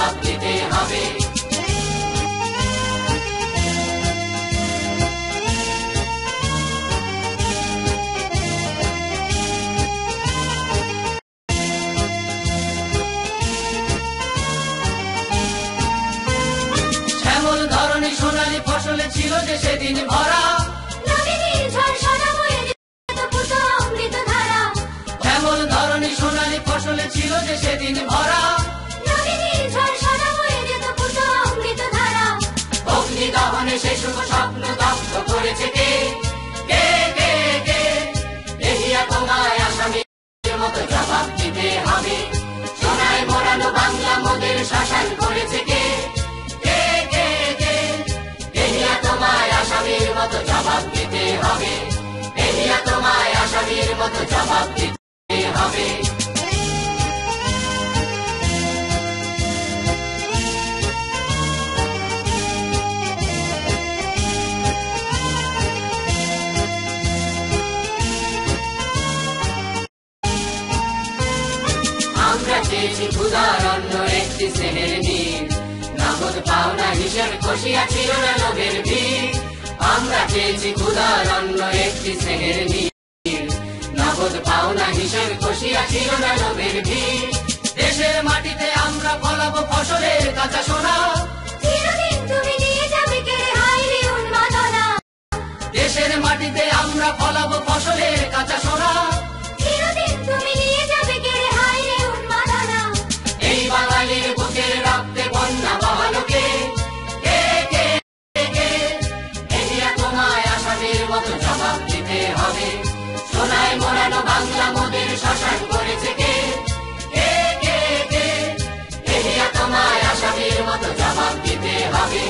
জবাব দিতে হবে। শ্যামল ধরনী সোনালী ফসলে ছিল যে সেদিন ভরা, শ্যামল ধরনী সোনালী ফসলে ছিল যে সেদিন ভরা। অগ্নি দহনে সে শুভ স্বপ্ন দগ্ধ করেছে কে? কে কে কে? দেহিয়া তোমায় আসামির মতো জবাব দিতে হবে। সোনায় মোড়ানো বাংলা মোদের শাসন করেছে কে? কে কে কে? দেহিয়া তোমায় আসামির মতো জবাব দিতে হবে। দেহিয়া তোমায় আসামির মতো জবাব দিতে হবে। আমরা চেয়েছি ক্ষুধার অন্ন একটি স্নেহের নীর, নগদ পাওনা হিসেব কষিয়া ছিল না লোভের ভিড়। আমরা চেয়েছি ক্ষুধার অন্ন একটি স্নেহের নীর, নগদ পাওনা হিসেব কষিয়া ছিল না লোভের ভিড়। দেশের মাটিতে আমরা ফলাবো ফসলের কাঁচা সোনা, দেশের মাটিতে আমরা ফলাবো ফসলের কাঁচা সোনা। এই বাঙালির বুকের রক্তে বন্যা বহালো কে? কে কে কে? দেহিয়া তোমায় আসামির মতো জবাব দিতে হবে। সোনায় মোড়ানো বাংলা মোদের শাসন করেছে কে? কে কে কে? দেহিয়া তোমায় আসামির মতো জবাব দিতে হবে।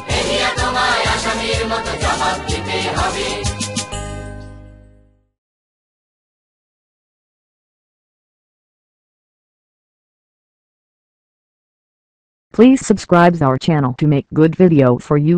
দেহিয়া তোমায় আসামির মতো জবাব দিতে হবে। Please subscribe our channel to make good video for you.